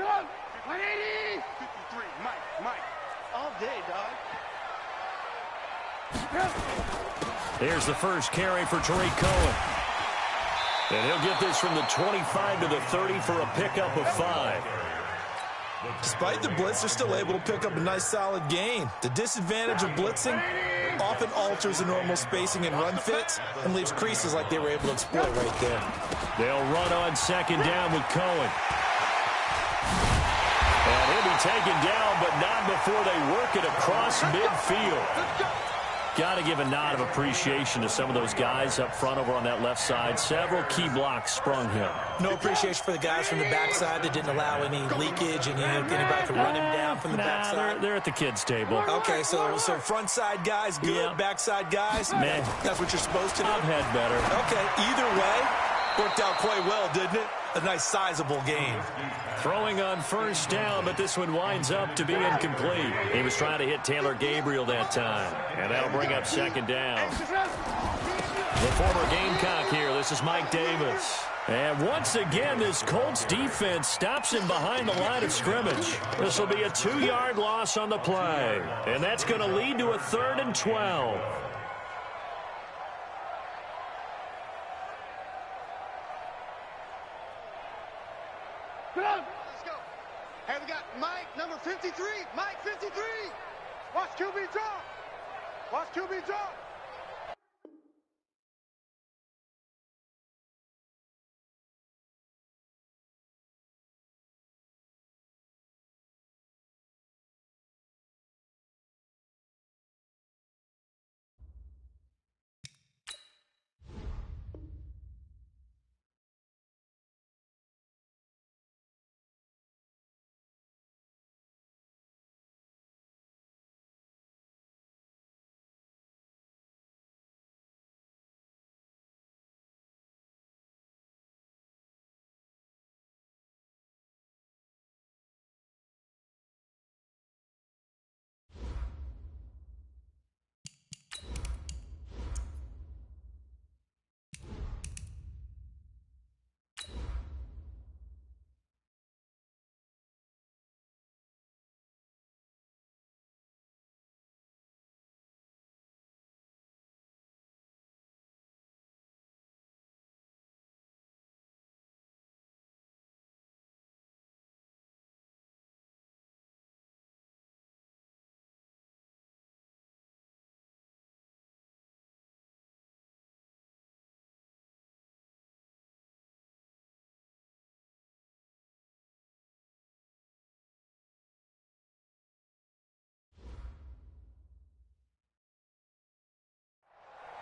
180. 53, Mike. All day, dog. Here's the first carry for Tariq Cohen. And he'll get this from the 25 to the 30 for a pickup of 5. Despite the blitz, they're still able to pick up a nice, solid gain. The disadvantage of blitzing often alters the normal spacing and run fits and leaves creases like they were able to exploit right there. They'll run on second down with Cohen. And he'll be taken down, but not before they work it across midfield. Got to give a nod of appreciation to some of those guys up front over on that left side. Several key blocks sprung him. No appreciation for the guys from the backside that didn't allow any leakage and anybody could run him down from the backside. They're at the kids' table. Okay, so front side guys good, backside guys? Man, that's what you're supposed to do? I've had better. Okay, either way, worked out quite well, didn't it? A nice sizable gain. Throwing on first down, but this one winds up to be incomplete. He was trying to hit Taylor Gabriel that time, and that'll bring up second down. The former Gamecock here. This is Mike Davis. And once again, this Colts defense stops him behind the line of scrimmage. This will be a 2-yard loss on the play, and that's going to lead to a 3rd and 12. Let's go. Hey, we got Mike, number 53. Mike, 53. Watch QB drop. Watch QB drop.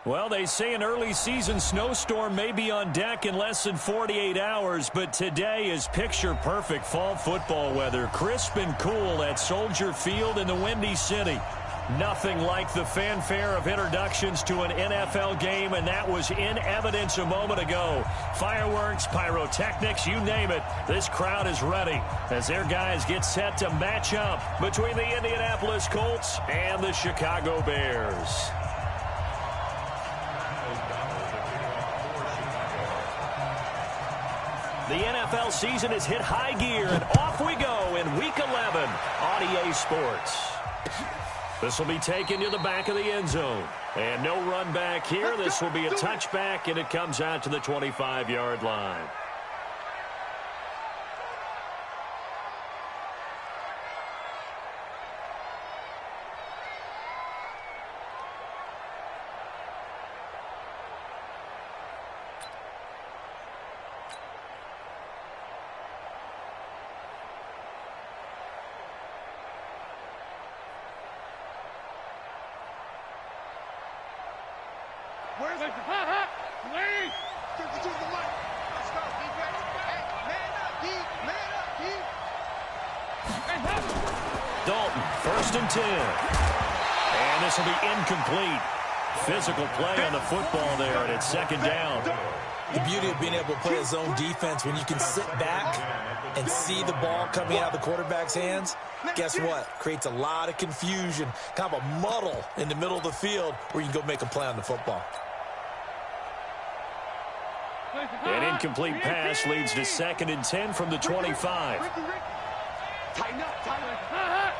Well, they say an early season snowstorm may be on deck in less than 48 hours, but today is picture-perfect fall football weather. Crisp and cool at Soldier Field in the Windy City. Nothing like the fanfare of introductions to an NFL game, and that was in evidence a moment ago. Fireworks, pyrotechnics, you name it. This crowd is ready as their guys get set to match up between the Indianapolis Colts and the Chicago Bears. The NFL season has hit high gear, and off we go in Week 11 on EA Sports. This will be taken to the back of the end zone. And no run back here. This will be a touchback, and it comes out to the 25-yard line. Where's it? Please! To the light. Let's go, defense. Hey, man up, D. Man up, D. Dalton, 1st and 10. And this will be incomplete. Physical play on the football there, and it's 2nd down. The beauty of being able to play a zone defense, when you can sit back and see the ball coming out of the quarterback's hands, guess what? Creates a lot of confusion, kind of a muddle in the middle of the field where you can go make a play on the football. An incomplete pass leads to 2nd and 10 from the 25. Tighten up, tighten up.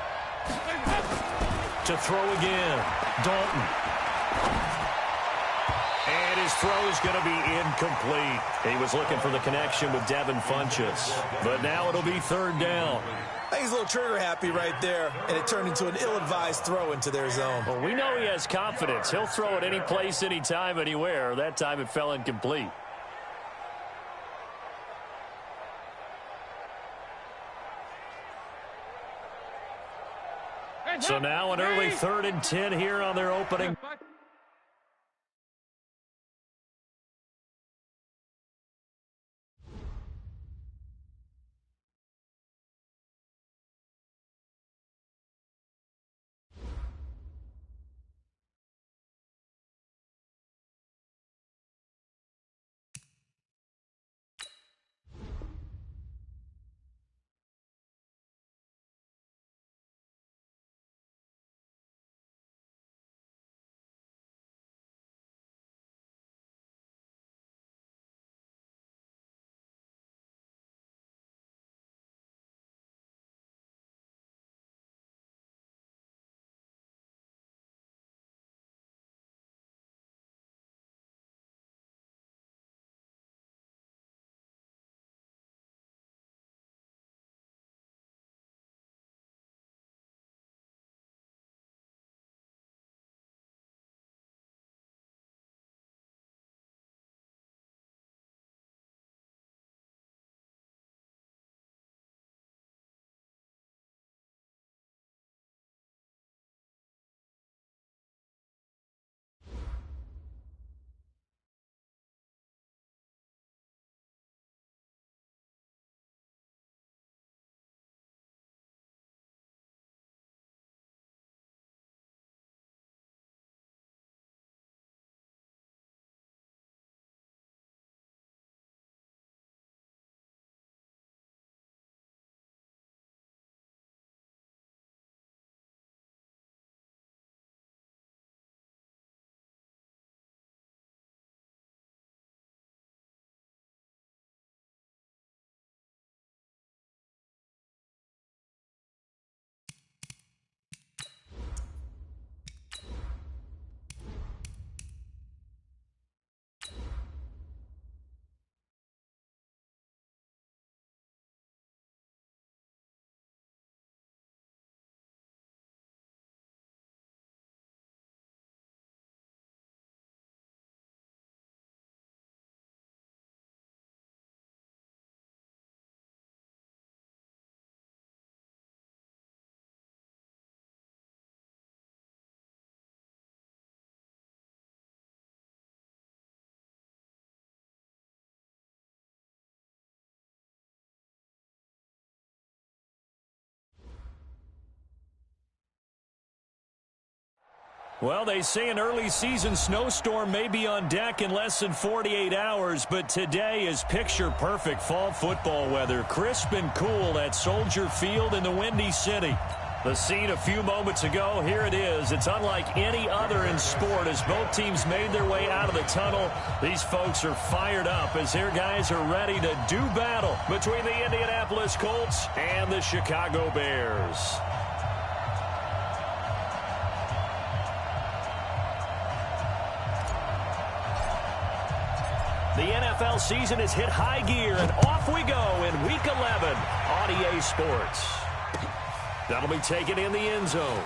To throw again, Dalton. And his throw is going to be incomplete. He was looking for the connection with Devin Funchess. But now it'll be third down. I think he's a little trigger happy right there, and it turned into an ill-advised throw into their zone. Well, we know he has confidence. He'll throw it any place, anytime, anywhere. That time it fell incomplete. So now an early 3rd and 10 here on their opening. Well, they say an early season snowstorm may be on deck in less than 48 hours, but today is picture-perfect fall football weather. Crisp and cool at Soldier Field in the Windy City. The scene a few moments ago, here it is. It's unlike any other in sport as both teams made their way out of the tunnel. These folks are fired up as their guys are ready to do battle between the Indianapolis Colts and the Chicago Bears. The NFL season has hit high gear, and off we go in Week 11 on EA Sports. That'll be taken in the end zone.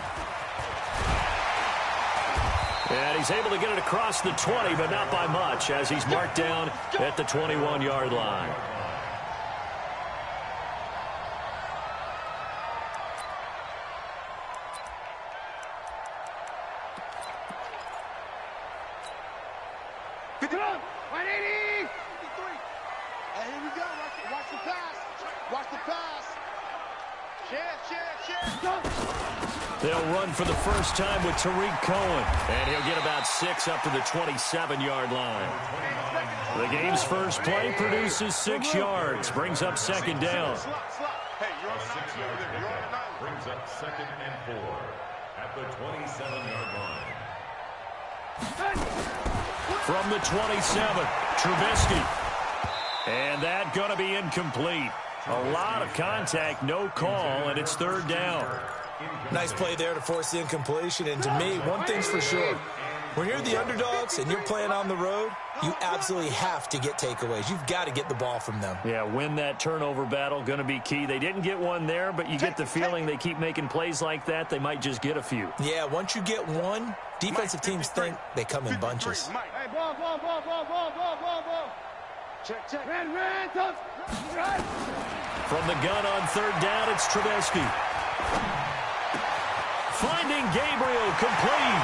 And he's able to get it across the 20, but not by much, as he's marked down at the 21-yard line. They'll run for the first time with Tariq Cohen, and he'll get about 6 up to the 27-yard line. The game's first play produces 6 yards, brings up second down. Hey, you're on the 6-yard line. Brings up 2nd and 4 at the 27-yard line. From the 27, Trubisky. And that going to be incomplete. A lot of contact, no call, and it's third down. Nice play there to force the incompletion. And to me, one thing's for sure. When you're the underdogs and you're playing on the road, you absolutely have to get takeaways. You've got to get the ball from them. Yeah, win that turnover battle, going to be key. They didn't get one there, but you get the feeling they keep making plays like that, they might just get a few. Yeah, once you get one, defensive teams think they come in bunches. Hey, ball. Check. Ran. From the gun on third down, it's Trubisky. Finding Gabriel complete.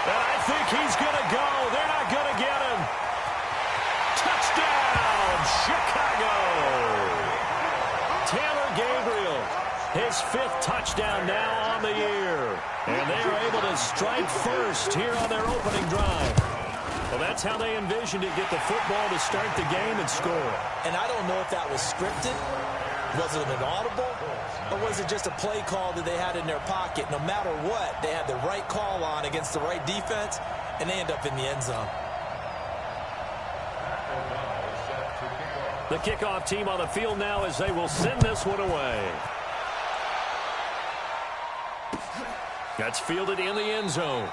And I think he's going to go. They're not going to get him. Touchdown, Chicago. Taylor Gabriel, his 5th touchdown now on the year. And they are able to strike first here on their opening drive. Well, that's how they envisioned it, get the football to start the game and score. And I don't know if that was scripted. Was it an audible? Or was it just a play call that they had in their pocket? No matter what, they had the right call on against the right defense, and they end up in the end zone. The kickoff team on the field now as they will send this one away. That's fielded in the end zone.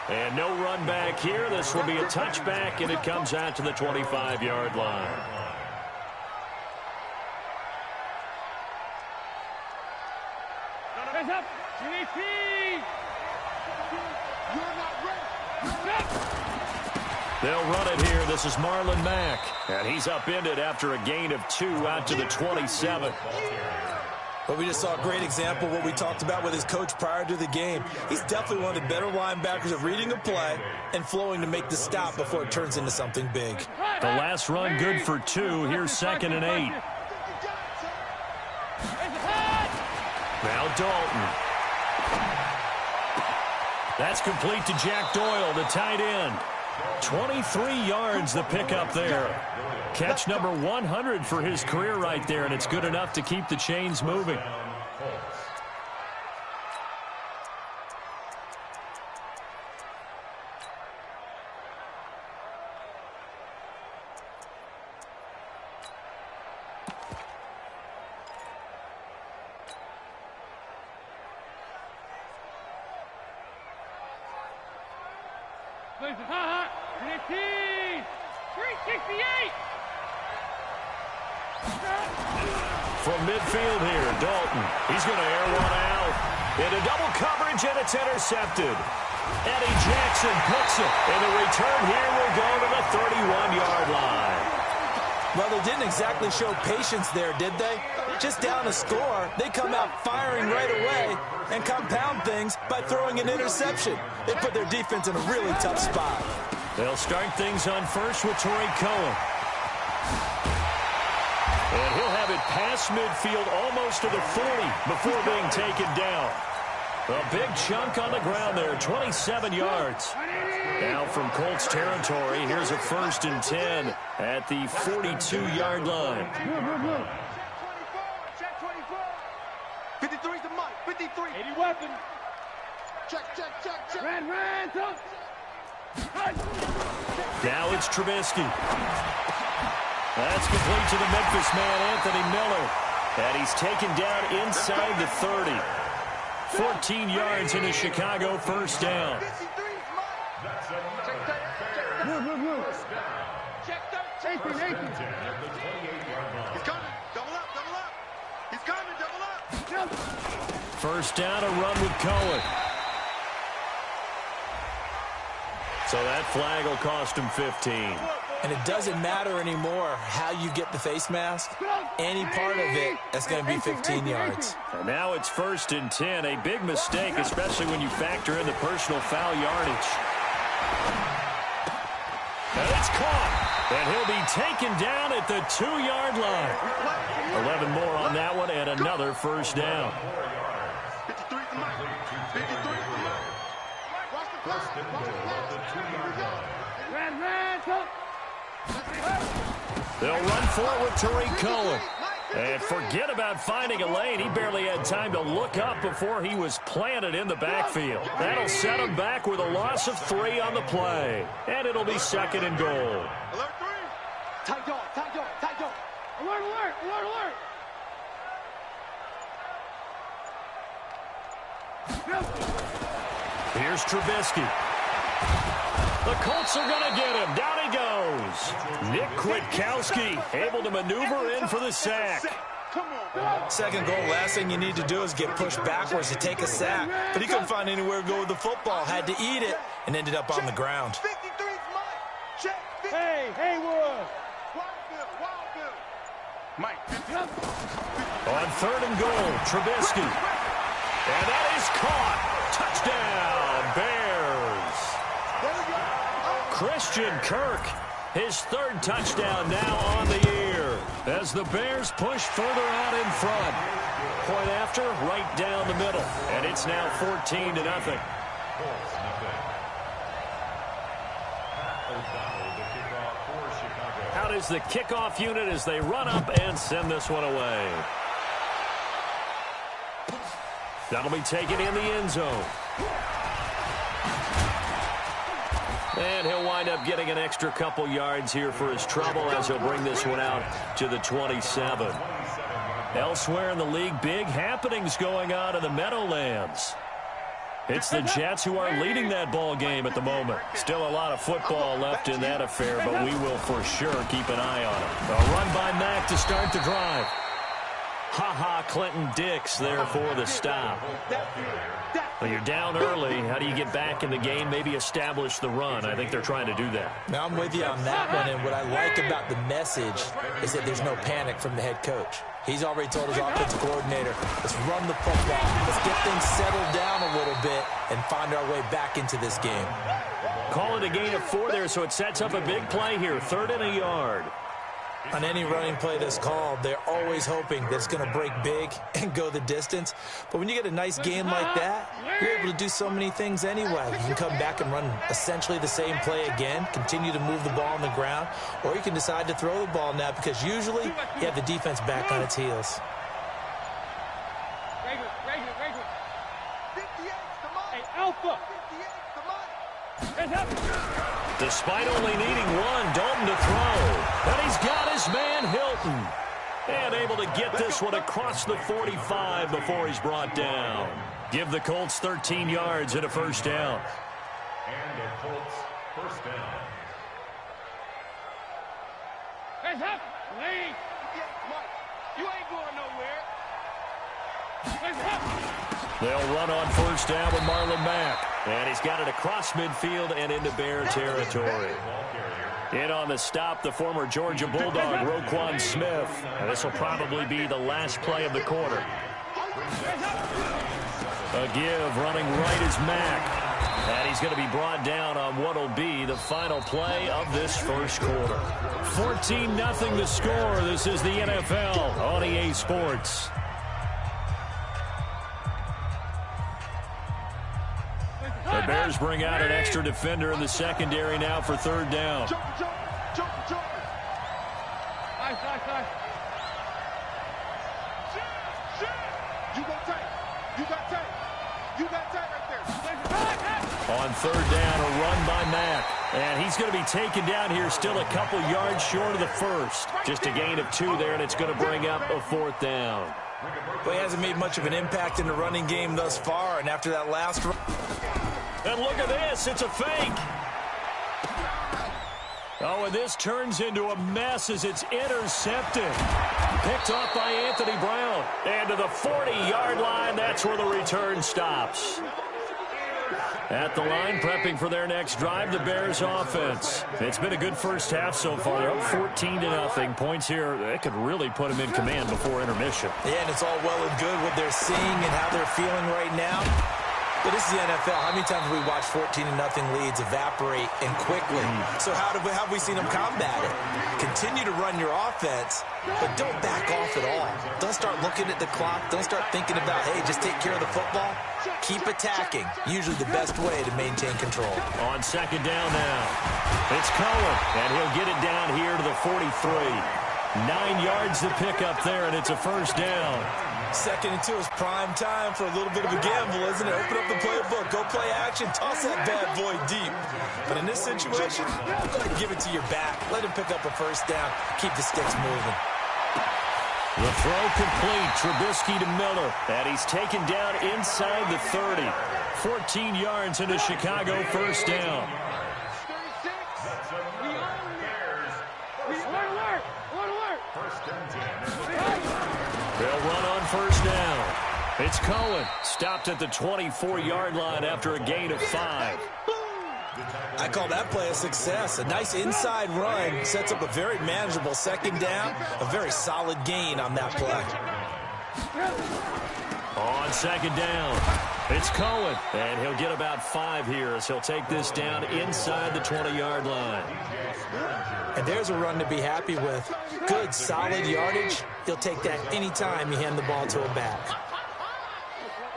And no run back here. This will be a touchback, and it comes out to the 25-yard line. Hands up. You're not ready. They'll run it here. This is Marlon Mack. And he's upended after a gain of 2 out to the 27. But we just saw a great example of what we talked about with his coach prior to the game. He's definitely one of the better linebackers of reading a play and flowing to make the stop before it turns into something big. The last run good for 2. Here's 2nd and 8. Now Dalton. That's complete to Jack Doyle, the tight end. 23 yards the pickup there. Catch number 100 for his career right there, and it's good enough to keep the chains moving. From midfield here, Dalton. He's going to air one out. Into double coverage, and it's intercepted. Eddie Jackson picks it, and the return here will go to the 31-yard line. Well, they didn't exactly show patience there, did they? Just down a score, they come out firing right away and compound things by throwing an interception. They put their defense in a really tough spot. They'll start things on first with Torrey Cohen. And he'll have it past midfield almost to the 40 before being taken down. A big chunk on the ground there, 27 yards. Now from Colts territory, here's a 1st and 10 at the 42-yard line. Check 24. 53's the Mike. 53. 80 weapon. Check. Ran. Now it's Trubisky. That's complete to the Memphis man, Anthony Miller. And he's taken down inside the 30. 14 yards into Chicago, 1st down. Check 18. He's coming. Double up. He's coming. Double up. 1st down, a run with Cohen. So that flag will cost him 15. And it doesn't matter anymore how you get the face mask. Any part of it, that's going to be 15 yards. And now it's 1st and 10. A big mistake, especially when you factor in the personal foul yardage. And it's caught. And he'll be taken down at the 2-yard line. 11 more on that one, and another 1st down. 53 to Mike. 53. Watch the flag. They'll run for it with Tariq Cohen. And forget about finding a lane. He barely had time to look up before he was planted in the backfield. That'll set him back with a loss of 3 on the play. And it'll be 2nd and goal. Alert 3. Tight dog. Alert. Here's Trubisky. The Colts are going to get him. Down he goes. Nick Kwiatkowski able to maneuver in for the sack. Second goal, last thing you need to do is get pushed backwards to take a sack. But he couldn't find anywhere to go with the football. Had to eat it and ended up on the ground. Hey, Haywood. Mike. On third and goal, Trubisky. And that is caught. Touchdown, Bears. Christian Kirk, his third touchdown now on the year as the Bears push further out in front. Point after, right down the middle. And it's now 14-0. Out is the kickoff unit as they run up and send this one away. That'll be taken in the end zone. And he'll wind up getting an extra couple yards here for his trouble as he'll bring this one out to the 27. Elsewhere in the league, big happenings going on in the Meadowlands. It's the Jets who are leading that ball game at the moment. Still a lot of football left in that affair, but we will for sure keep an eye on it. A run by Mack to start the drive. Clinton Dix there for the stop. Well, you're down early. How do you get back in the game, maybe establish the run? I think they're trying to do that. Now, I'm with you on that one, and what I like about the message is that there's no panic from the head coach. He's already told his offensive coordinator, let's run the football. Let's get things settled down a little bit and find our way back into this game. Call it a gain of 4 there, so it sets up a big play here. 3rd and a yard. On any running play that's called, they're always hoping that it's going to break big and go the distance. But when you get a nice game like that, you're able to do so many things anyway. You can come back and run essentially the same play again, continue to move the ball on the ground, or you can decide to throw the ball now because usually you have the defense back on its heels. Hey, Alpha. Despite only needing one, Dalton to throw. And he's got his man, Hilton. And able to get this one across the 45 before he's brought down. Give the Colts 13 yards and a first down. And the Colts first down. Hey, Hop. Lee. You ain't going nowhere. Hey, Hop. They'll run on first down with Marlon Mack. And he's got it across midfield and into Bear territory. In on the stop, the former Georgia Bulldog, Roquan Smith. And this will probably be the last play of the quarter. A give, running right is Mack. And he's going to be brought down on what will be the final play of this first quarter. 14-0 the score. This is the NFL on EA Sports. The Bears bring out an extra defender in the secondary now for 3rd down. On 3rd down, a run by Mack. And he's going to be taken down here still a couple yards short of the first. Just a gain of 2 there, and it's going to bring up a 4th down. Well, he hasn't made much of an impact in the running game thus far, and after that last run... And look at this, it's a fake. Oh, and this turns into a mess as it's intercepted. Picked off by Anthony Brown. And to the 40-yard line, that's where the return stops. At the line, prepping for their next drive, the Bears offense. It's been a good first half so far. They're up 14-0. Points here, that could really put them in command before intermission. Yeah, and it's all well and good what they're seeing and how they're feeling right now. But this is the NFL. How many times have we watched 14-0 leads evaporate and quickly? So how have we seen them combat it? Continue to run your offense, but don't back off at all. Don't start looking at the clock. Don't start thinking about, hey, just take care of the football. Keep attacking. Usually the best way to maintain control. On 2nd down now. It's Cohen, and he'll get it down here to the 43. 9 yards to pick up there, and it's a first down. 2nd and 2 is prime time for a little bit of a gamble, isn't it? Open up the playbook, go play action, toss that bad boy deep. But in this situation, go ahead and give it to your back. Let him pick up a first down, keep the sticks moving. The throw complete. Trubisky to Miller. And he's taken down inside the 30. 14 yards into Chicago, first down. They'll run on first down. It's Cohen. Stopped at the 24-yard line after a gain of 5. I call that play a success. A nice inside run sets up a very manageable second down. A very solid gain on that play. On second down, it's Cohen. And he'll get about 5 here as he'll take this down inside the 20-yard line. And there's a run to be happy with. Good, solid yardage. He'll take that anytime you hand the ball to a back.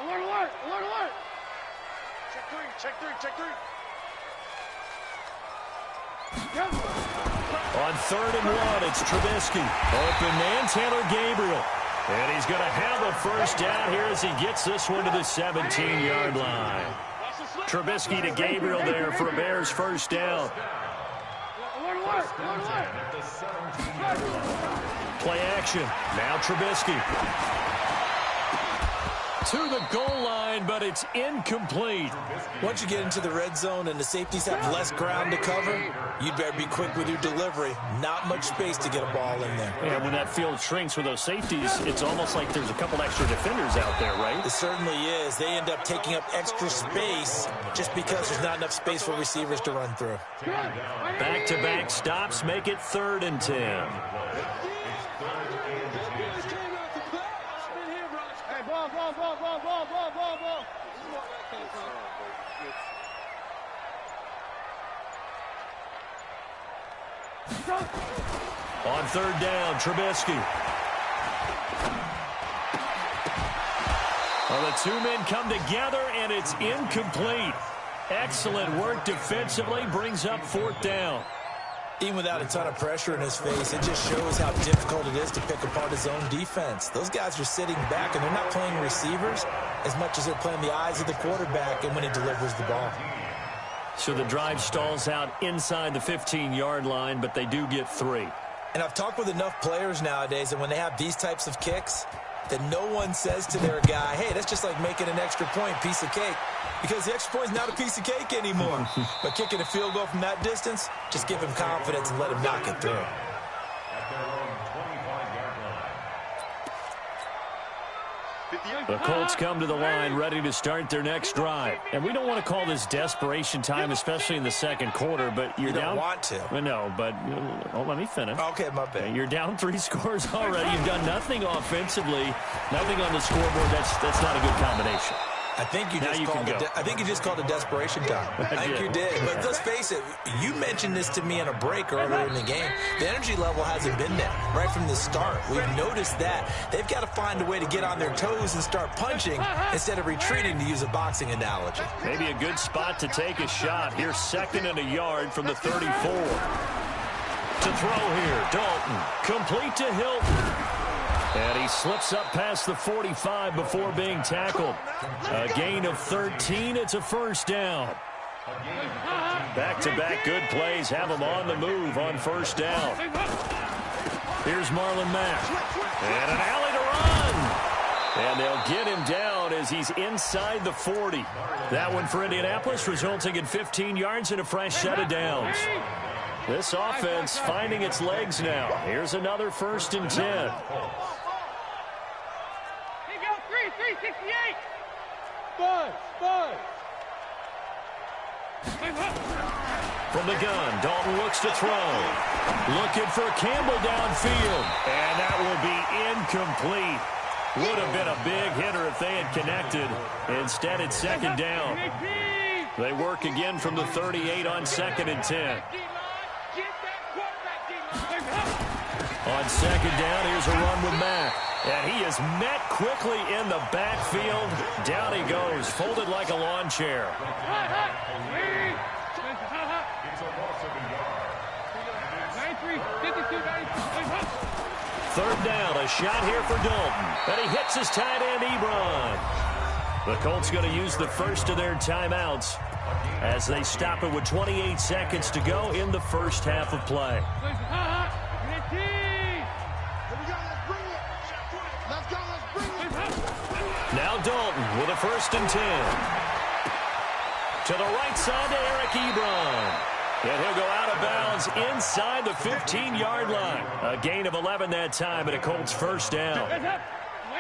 Alert, alert, alert, alert. Check three. On 3rd and 1, it's Trubisky. Open man, Taylor Gabriel. And he's going to have a first down here as he gets this one to the 17-yard line. Trubisky to Gabriel there for a Bears first down. Play action. Now Trubisky. To the goal line, but it's incomplete. Once you get into the red zone and the safeties have less ground to cover, you'd better be quick with your delivery. Not much space to get a ball in there. Yeah, when that field shrinks with those safeties, it's almost like there's a couple extra defenders out there, right? It certainly is. They end up taking up extra space just because there's not enough space for receivers to run through. Back-to-back stops make it 3rd and 10. Ball. On 3rd down, Trubisky. Well, the two men come together, and it's incomplete. Excellent work defensively, brings up 4th down. Even without a ton of pressure in his face, it just shows how difficult it is to pick apart his own defense. Those guys are sitting back, and they're not playing receivers as much as they're playing the eyes of the quarterback and when he delivers the ball. So the drive stalls out inside the 15-yard line, but they do get 3. And I've talked with enough players nowadays that when they have these types of kicks, that no one says to their guy, hey, that's just like making an extra point, piece of cake. Because the extra point is not a piece of cake anymore. But kicking a field goal from that distance, just give him confidence and let him knock it through. The Colts come to the line ready to start their next drive. And we don't want to call this desperation time, especially in the second quarter, but you're you don't down. Want to. No, but let me finish. Okay, my bad. You're down 3 scores already. You've done nothing offensively, nothing on the scoreboard. That's not a good combination. I think you just called it desperation time. I think you did. But let's face it, you mentioned this to me in a break earlier in the game. The energy level hasn't been there right from the start. We've noticed that. They've got to find a way to get on their toes and start punching instead of retreating, to use a boxing analogy. Maybe a good spot to take a shot. Here's 2nd and a yard from the 34. To throw here, Dalton. Complete to Hilton. And he slips up past the 45 before being tackled. A gain of 13. It's a first down. Back-to-back good plays have him on the move on first down. Here's Marlon Mack. And an alley to run. And they'll get him down as he's inside the 40. That one for Indianapolis, resulting in 15 yards and a fresh set of downs. This offense finding its legs now. Here's another 1st and 10. 368. From the gun, Dalton looks to throw. Looking for Campbell downfield. And that will be incomplete. Would have been a big hitter if they had connected. Instead, it's 2nd down. They work again from the 38 on 2nd and 10. On 2nd down, here's a run with Mack. And he is met quickly in the backfield. Down he goes, folded like a lawn chair. Third down, a shot here for Dalton. And he hits his tight end, Ebron. The Colts going to use the first of their timeouts as they stop it with 28 seconds to go in the first half of play. Let's go. Let's bring it. Now Dalton with a 1st and 10. To the right side to Eric Ebron. And he'll go out of bounds inside the 15-yard line. A gain of 11 that time, and a Colts 1st down.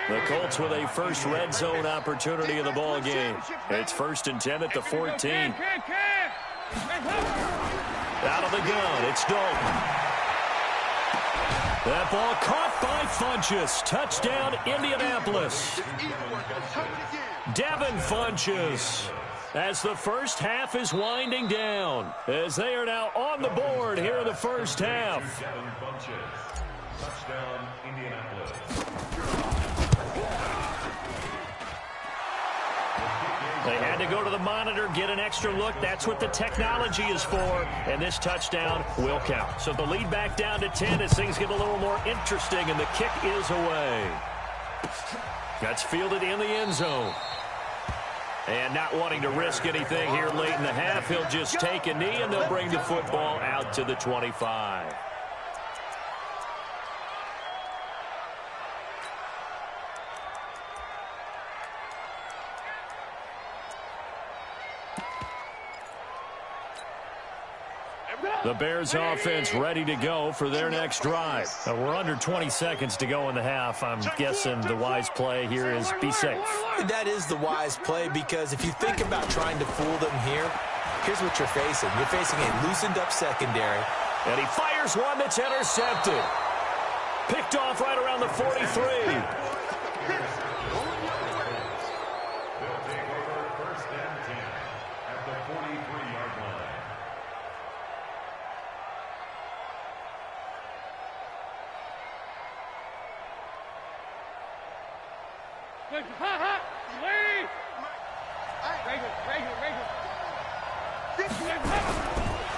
The Colts with a first red zone opportunity in the ball game. It's 1st and 10 at the 14. Out of the gun, it's Dalton. That ball caught by Funchess. Touchdown, Indianapolis. Devin Funchess. As the first half is winding down, as they are now on the board here in the first half. Devin Funchess. Touchdown, Indianapolis. They had to go to the monitor, get an extra look. That's what the technology is for. And this touchdown will count. So the lead back down to 10 as things get a little more interesting, and the kick is away. That's fielded in the end zone. And not wanting to risk anything here late in the half, he'll just take a knee, and they'll bring the football out to the 25. The Bears offense ready to go for their next drive. We're under 20 seconds to go in the half. I'm guessing the wise play here is be safe. That is the wise play, because if you think about trying to fool them here, here's what you're facing. You're facing a loosened up secondary. And he fires one that's intercepted. Picked off right around the 43.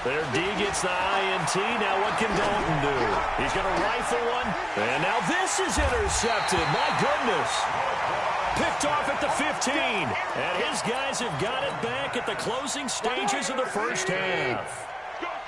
Their D gets the INT. Now what can Dalton do? He's going to rifle one. And now this is intercepted. My goodness. Picked off at the 15. And his guys have got it back at the closing stages of the first half.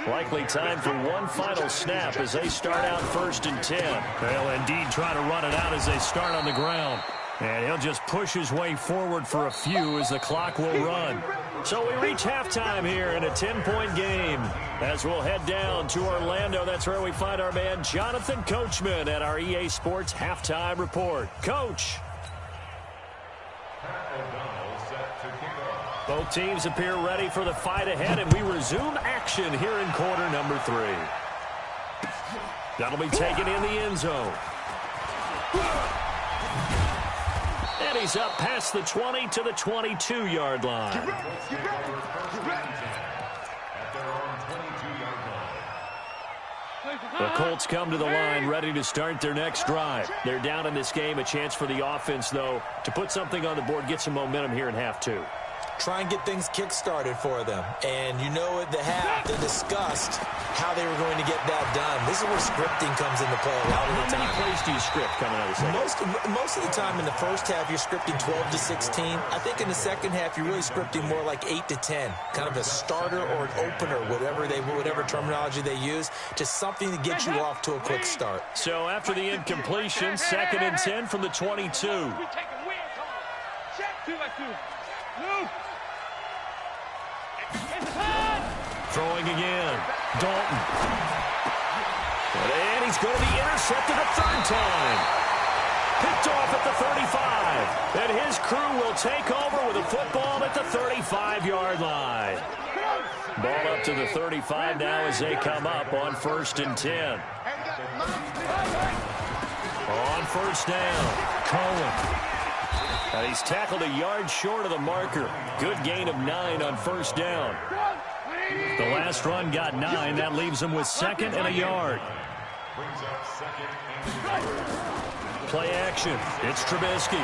Likely time for one final snap as they start out 1st and 10. They'll indeed try to run it out as they start on the ground. And he'll just push his way forward for a few as the clock will run. So we reach halftime here in a 10-point game. As we'll head down to Orlando, that's where we find our man Jonathan Coachman at our EA Sports Halftime Report. Coach. Both teams appear ready for the fight ahead, and we resume action here in quarter number 3. That'll be taken in the end zone. And he's up past the 20 to the 22-yard line. The Colts come to the line ready to start their next drive. They're down in this game. A chance for the offense, though, to put something on the board, get some momentum here in half 2. Try and get things kick-started for them. And you know at the half, they discussed how they were going to get that done. This is where scripting comes into play a lot of the time. How many plays do you script coming out of the second? Most of the time in the first half, you're scripting 12 to 16. I think in the second half, you're really scripting more like 8 to 10. Kind of a starter or an opener, whatever terminology they use, just something to get you off to a quick start. So after the incompletion, 2nd and 10 from the 22. Throwing again. Dalton. And he's going to be intercepted a 3rd time. Picked off at the 35. And his crew will take over with a football at the 35-yard line. Ball up to the 35 now as they come up on 1st and 10. On 1st down, Cohen. And he's tackled a yard short of the marker. Good gain of 9 on 1st down. The last run got 9. That leaves him with 2nd and a yard. Play action. It's Trubisky.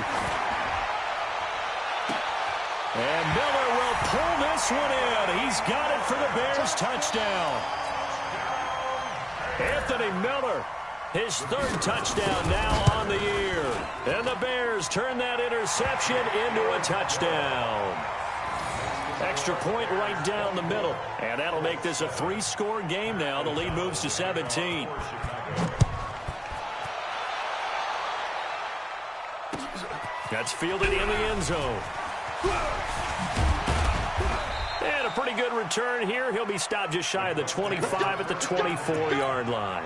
And Miller will pull this one in. He's got it for the Bears touchdown. Anthony Miller, his 3rd touchdown now on the year. And the Bears turn that interception into a touchdown. Extra point right down the middle. And that'll make this a 3-score game now. The lead moves to 17. That's fielded in the end zone. And a pretty good return here. He'll be stopped just shy of the 25 at the 24-yard line.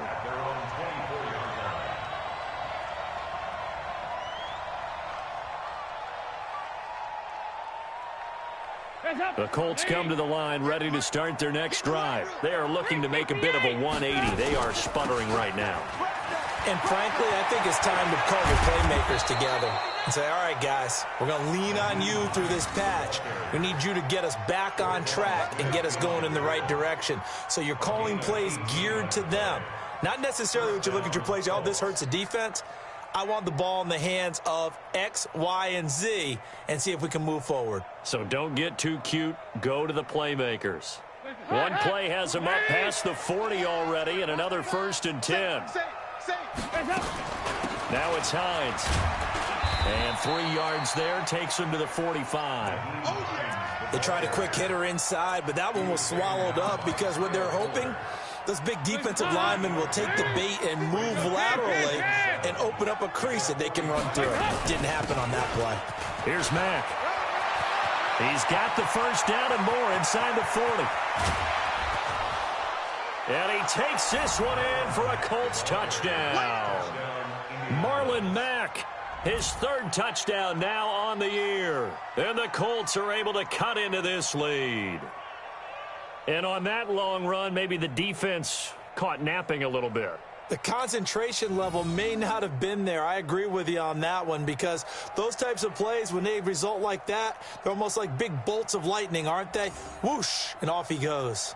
The Colts come to the line ready to start their next drive. They are looking to make a bit of a 180. They are sputtering right now. And frankly, I think it's time to call the playmakers together and say, all right, guys, we're going to lean on you through this patch. We need you to get us back on track and get us going in the right direction. So you're calling plays geared to them. Not necessarily what you look at your plays, oh, this hurts the defense. I want the ball in the hands of X, Y, and Z and see if we can move forward. So don't get too cute. Go to the playmakers. One play has them up past the 40 already, and another 1st and 10. Now it's Hines. And 3 yards there takes him to the 45. They tried a quick hitter inside, but that one was swallowed up because what they're hoping, those big defensive linemen will take the bait and move laterally and open up a crease that they can run through. Didn't happen on that play. Here's Mack. He's got the first down and more inside the 40. And he takes this one in for a Colts touchdown. Marlon Mack, his 3rd touchdown now on the year. And the Colts are able to cut into this lead. And on that long run, maybe the defense caught napping a little bit. The concentration level may not have been there. I agree with you on that one because those types of plays, when they result like that, they're almost like big bolts of lightning, aren't they? Whoosh, and off he goes.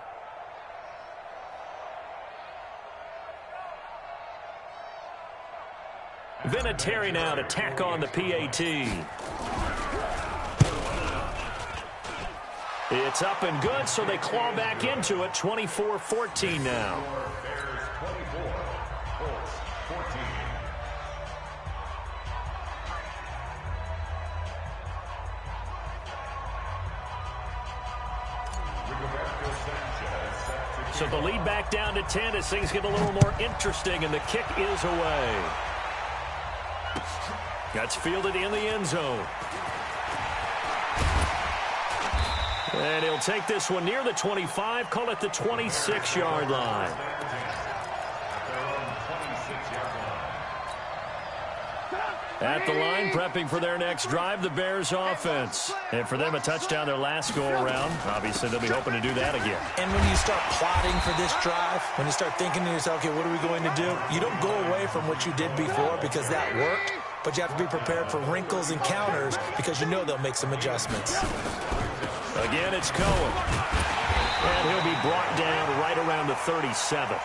Vinatieri now to tack on the PAT. It's up and good, so they claw back into it. 24-14 now. Bears 24, Colts 14. So the lead back down to 10 as things get a little more interesting, and the kick is away. That's fielded in the end zone. And he'll take this one near the 25, call it the 26-yard line. At the line, prepping for their next drive, the Bears offense. And for them, a touchdown their last go-around. Obviously, they'll be hoping to do that again. And when you start plotting for this drive, when you start thinking to yourself, okay, what are we going to do? You don't go away from what you did before because that worked, but you have to be prepared for wrinkles and counters because you know they'll make some adjustments. Again, it's Cohen. And he'll be brought down right around the 37. A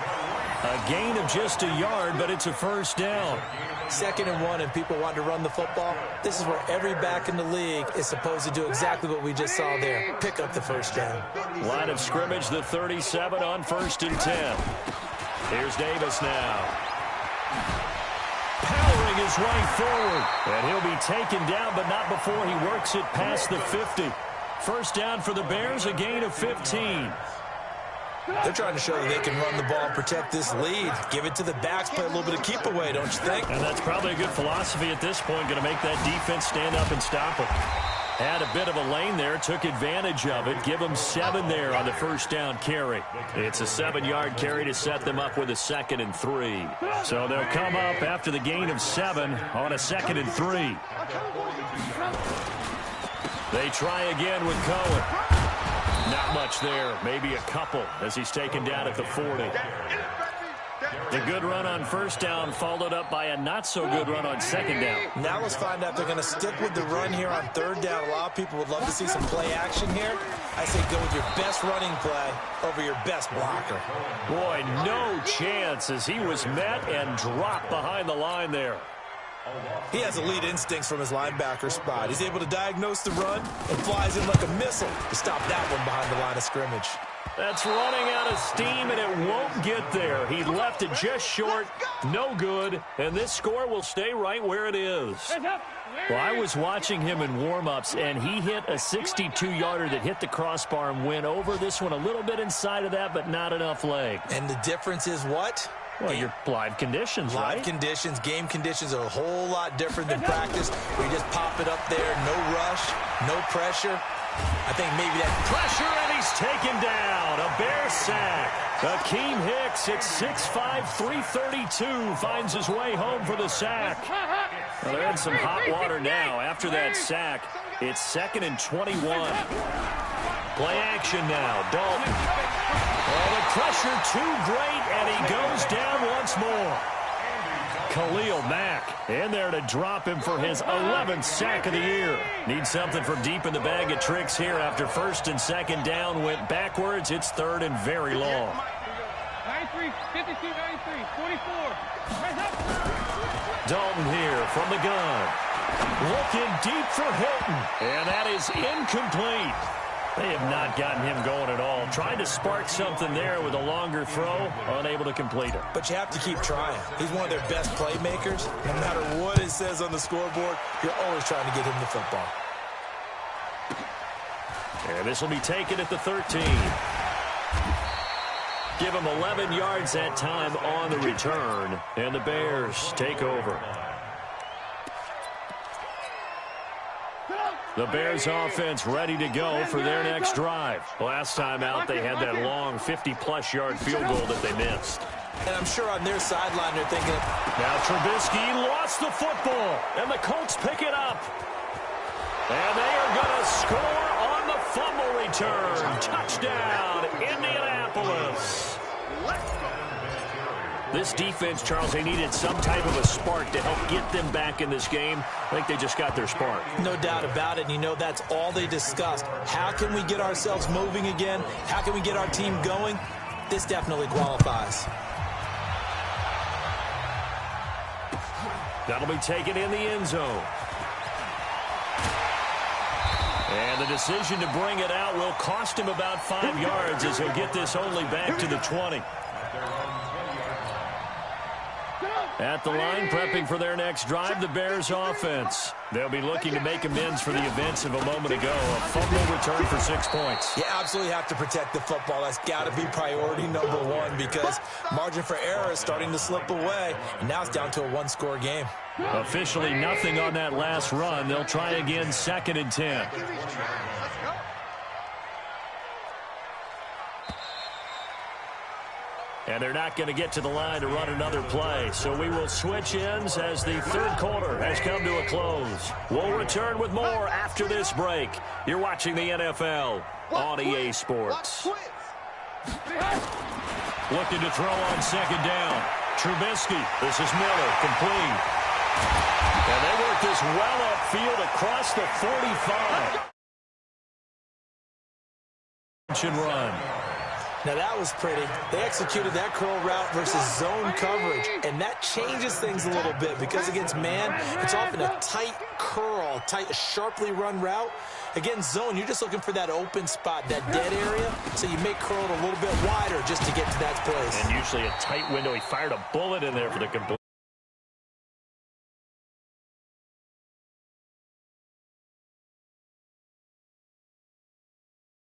gain of just a yard, but it's a first down. 2nd and 1, and people want to run the football. This is where every back in the league is supposed to do exactly what we just saw there. Pick up the first down. Line of scrimmage, the 37 on 1st and 10. Here's Davis now. Powering his way forward. And he'll be taken down, but not before he works it past the 50. First down for the Bears, a gain of 15. They're trying to show that they can run the ball and protect this lead. Give it to the backs, play a little bit of keep away, don't you think? And that's probably a good philosophy at this point, going to make that defense stand up and stop them. Had a bit of a lane there, took advantage of it. Give them 7 there on the first down carry. It's a 7-yard carry to set them up with a 2nd and 3. So they'll come up after the gain of 7 on a 2nd and 3. They try again with Cohen. Not much there, maybe a couple as he's taken down at the 40. The good run on first down followed up by a not-so-good run on 2nd down. Now let's find out if they're going to stick with the run here on 3rd down. A lot of people would love to see some play action here. I say go with your best running play over your best blocker. Boy, no chance as he was met and dropped behind the line there. He has elite instincts from his linebacker spot. He's able to diagnose the run and flies in like a missile to stop that one behind the line of scrimmage. That's running out of steam, and it won't get there. He left it just short, no good, and this score will stay right where it is. Well, I was watching him in warm-ups, and he hit a 62-yarder that hit the crossbar and went over. This one a little bit inside of that, but not enough leg. And the difference is what? Well, your live conditions, right? Live conditions, game conditions are a whole lot different than practice, where you just pop it up there, no rush, no pressure. I think maybe that pressure, and he's taken down. A Bear sack. Akeem Hicks at 6'5", 332 finds his way home for the sack. Well, they're in some hot water now. After that sack, it's 2nd and 21. Play action now. Dalton. Oh, the pressure too great, and he goes down once more. Khalil Mack in there to drop him for his 11th sack of the year. Needs something from deep in the bag of tricks here after 1st and 2nd down went backwards. It's 3rd and very long. 93, 52, 93, 44. Dalton here from the gun. Looking deep for Hilton, and that is incomplete. They have not gotten him going at all. Trying to spark something there with a longer throw, unable to complete it. But you have to keep trying. He's one of their best playmakers. No matter what it says on the scoreboard, you're always trying to get him the football. And this will be taken at the 13. Give him 11 yards that time on the return, and the Bears take over. The Bears offense ready to go for their next drive. Last time out, they had that long 50-plus yard field goal that they missed. And I'm sure on their sideline they're thinking, now Trubisky lost the football, and the Colts pick it up. And they are going to score on the fumble return. Touchdown, Indianapolis. This defense, Charles, they needed some type of a spark to help get them back in this game. I think they just got their spark. No doubt about it. And you know, that's all they discussed. How can we get ourselves moving again? How can we get our team going? This definitely qualifies. That'll be taken in the end zone. And the decision to bring it out will cost him about 5 yards as he'll get this only back to the 20. At the line, prepping for their next drive, the Bears offense. They'll be looking to make amends for the events of a moment ago. A fumble return for 6 points. You absolutely have to protect the football. That's got to be priority number one, because margin for error is starting to slip away, and now it's down to a one-score game. Officially nothing on that last run. They'll try again, 2nd and 10. And they're not going to get to the line to run another play. So we will switch ends as the 3rd quarter has come to a close. We'll return with more after this break. You're watching the NFL on EA Sports. Looking to throw on 2nd down. Trubisky. This is Miller. Complete. And they work this well upfield across the 45. And run. Now, that was pretty. They executed that curl route versus zone coverage, and that changes things a little bit, because against man, it's often a tight curl, tight, sharply run route. Against zone, you're just looking for that open spot, that dead area, so you make curl a little bit wider just to get to that place. And usually a tight window. He fired a bullet in there for the complete.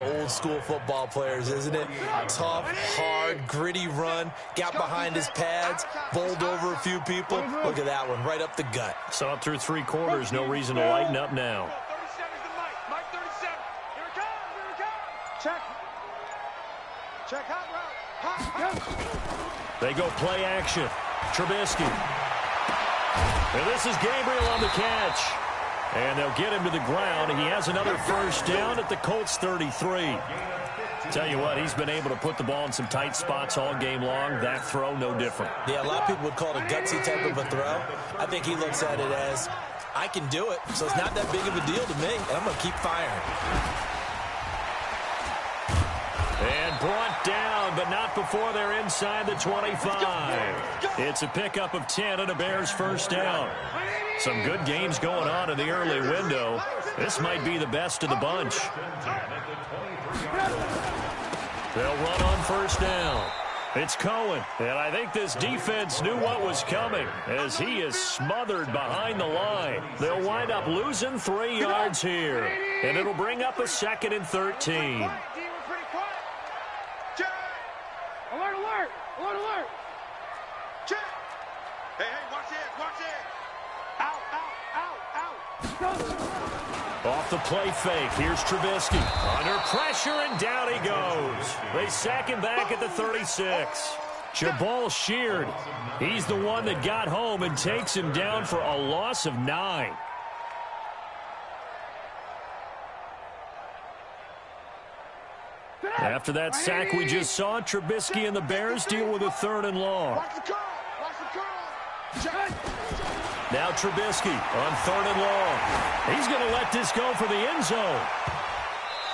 Old school football players, isn't it? Tough, hard, gritty run, got behind his pads, bowled over a few people. Look at that one, right up the gut. So up through 3 quarters, no reason to lighten up now. 37 is the Mike 37. Here it comes, Check. Check hot route. They go play action. Trubisky. And this is Gabriel on the catch. And they'll get him to the ground. He has another 1st down at the Colts 33. Tell you what, he's been able to put the ball in some tight spots all game long. That throw, no different. Yeah, a lot of people would call it a gutsy type of a throw. I think he looks at it as, I can do it, so it's not that big of a deal to me, and I'm going to keep firing. And brought down, but not before they're inside the 25. It's a pickup of 10 and a Bears 1st down. Some good games going on in the early window. This might be the best of the bunch. They'll run on 1st down. It's Cohen, and I think this defense knew what was coming as he is smothered behind the line. They'll wind up losing 3 yards here, and it'll bring up a 2nd and 13. Alert, alert! Alert, alert! Watch it. Out, out, out, out. Off the play fake, here's Trubisky. Under pressure, and down he goes. They sack him back at the 36. Jabal Sheard, he's the one that got home and takes him down for a loss of 9. After that sack we just saw, Trubisky and the Bears deal with a 3rd and long. Watch the curl. Watch the curl. Now Trubisky on 3rd and long. He's going to let this go for the end zone.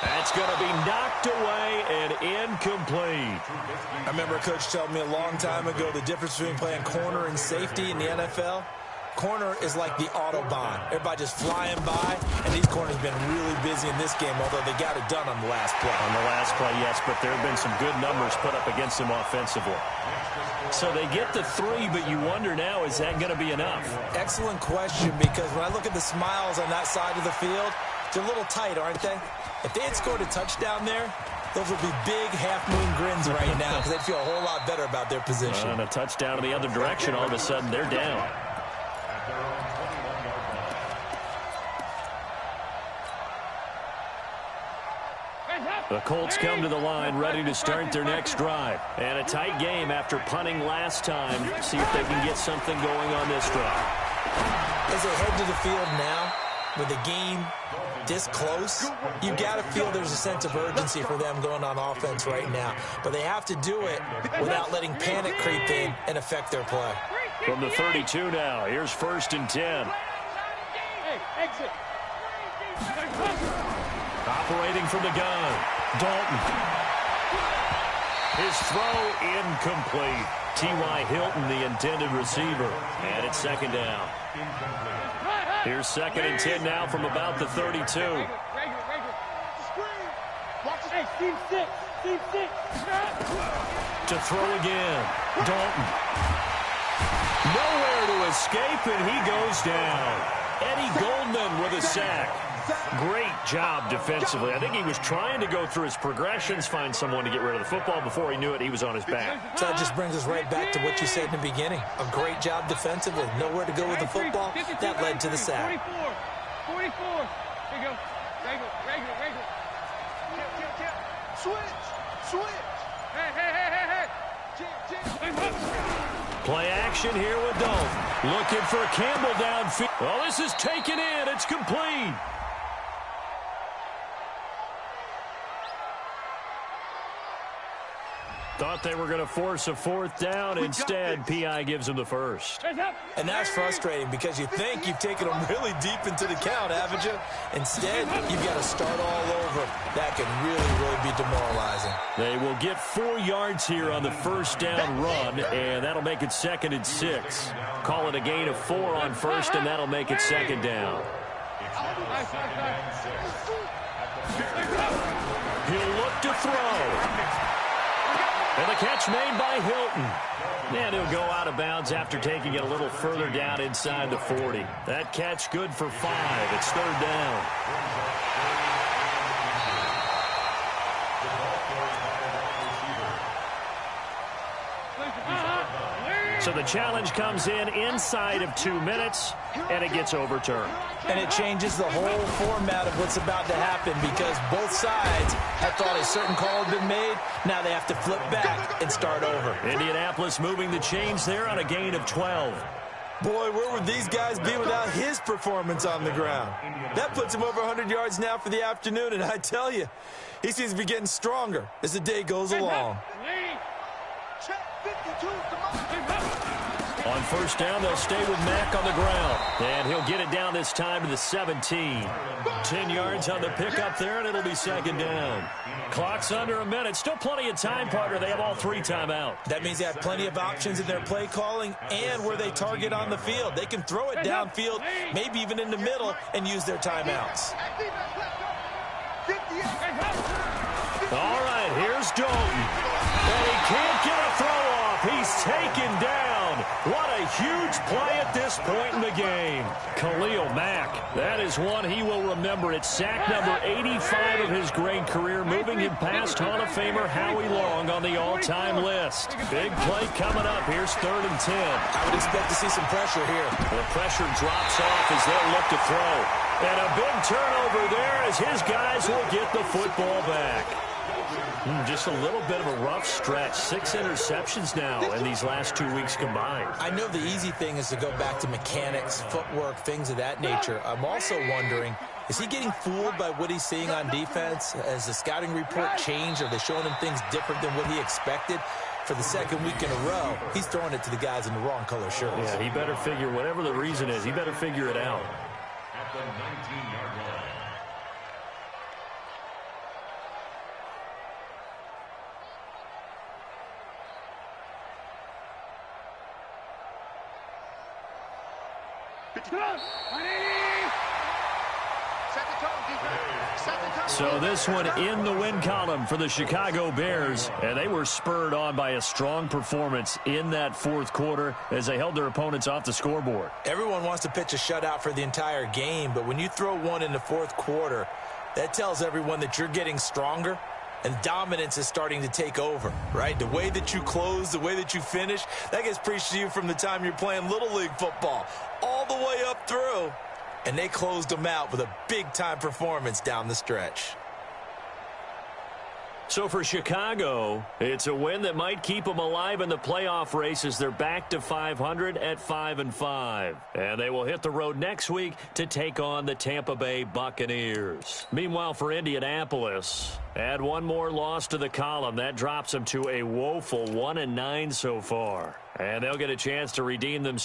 That's going to be knocked away and incomplete. I remember a coach telling me a long time ago the difference between playing corner and safety in the NFL. Corner is like the Autobahn. Everybody just flying by, and these corners have been really busy in this game, although they got it done on the last play. On the last play, yes, but there have been some good numbers put up against them offensively. So they get the 3, but you wonder now, is that going to be enough? Excellent question, because when I look at the smiles on that side of the field, they're a little tight, aren't they? If they had scored a touchdown there, those would be big half-moon grins right now because they'd feel a whole lot better about their position. And a touchdown in the other direction, all of a sudden they're down. The Colts come to the line ready to start their next drive. And a tight game after punting last time. See if they can get something going on this drive. As they head to the field now, with the game this close, you got to feel there's a sense of urgency for them going on offense right now. But they have to do it without letting panic creep in and affect their play. From the 32 now, here's 1st and 10. Hey, exit. Operating from the gun, Dalton. His throw incomplete. T.Y. Hilton, the intended receiver. And it's 2nd down. Here's 2nd and 10 now from about the 32. Regular. Hey, team 6. Team 6. To throw again, Dalton. Nowhere to escape, and he goes down. Eddie Goldman with a sack. Great job defensively. I think he was trying to go through his progressions, find someone to get rid of the football. Before he knew it, he was on his back. So that just brings us right back to what you said in the beginning. A great job defensively. Nowhere to go with the football. That led to the sack. 44. Here you go. Regular. Switch. Hey. Play action here with Dalton. Looking for Campbell downfield. Well, this is taken in. It's complete. Thought they were going to force a 4th down. Instead, P.I. gives them the 1st. And that's frustrating because you think you've taken them really deep into the count, haven't you? Instead, you've got to start all over. That can really be demoralizing. They will get 4 yards here on the 1st down run, and that'll make it 2nd and 6. Call it a gain of 4 on 1st, and that'll make it 2nd down. He'll look to throw. And the catch made by Hilton. And he'll go out of bounds after taking it a little further down inside the 40. That catch good for 5. It's 3rd down. So the challenge comes in inside of 2 minutes, and it gets overturned. And it changes the whole format of what's about to happen because both sides have thought a certain call had been made. Now they have to flip back and start over. Indianapolis moving the chains there on a gain of 12. Boy, where would these guys be without his performance on the ground? That puts him over 100 yards now for the afternoon, and I tell you, he seems to be getting stronger as the day goes along. On 1st down, they'll stay with Mack on the ground. And he'll get it down this time to the 17. 10 yards on the pickup there, and it'll be 2nd down. Clock's under a minute. Still plenty of time, partner. They have all 3 timeouts. That means they have plenty of options in their play calling and where they target on the field. They can throw it downfield, maybe even in the middle, and use their timeouts. All right, here's Dalton. And he can't get a throw off. He's taken down. What a huge play at this point in the game. Khalil Mack, that is one he will remember. It's sack number 85 of his great career, moving him past Hall of Famer Howie Long on the all-time list. Big play coming up. Here's 3rd and 10. I would expect to see some pressure here. The pressure drops off as they'll look to throw. And a big turnover there as his guys will get the football back. Just a little bit of a rough stretch. 6 interceptions now in these last 2 weeks combined. I know the easy thing is to go back to mechanics, footwork, things of that nature. I'm also wondering, is he getting fooled by what he's seeing on defense? Has the scouting report changed? Are they showing him things different than what he expected? For the 2nd week in a row, he's throwing it to the guys in the wrong color shirts. Yeah, he better figure, whatever the reason is, he better figure it out. At the 19-yard line. So this one in the win column for the Chicago Bears, and they were spurred on by a strong performance in that 4th quarter as they held their opponents off the scoreboard. Everyone wants to pitch a shutout for the entire game, but when you throw one in the 4th quarter, that tells everyone that you're getting stronger and dominance is starting to take over, right? The way that you close, the way that you finish, that gets preached to you from the time you're playing Little League football all the way up through. And they closed them out with a big-time performance down the stretch. So for Chicago, it's a win that might keep them alive in the playoff race as they're back to 500 at 5-5. And they will hit the road next week to take on the Tampa Bay Buccaneers. Meanwhile, for Indianapolis, add one more loss to the column. That drops them to a woeful 1-9 so far. And they'll get a chance to redeem themselves.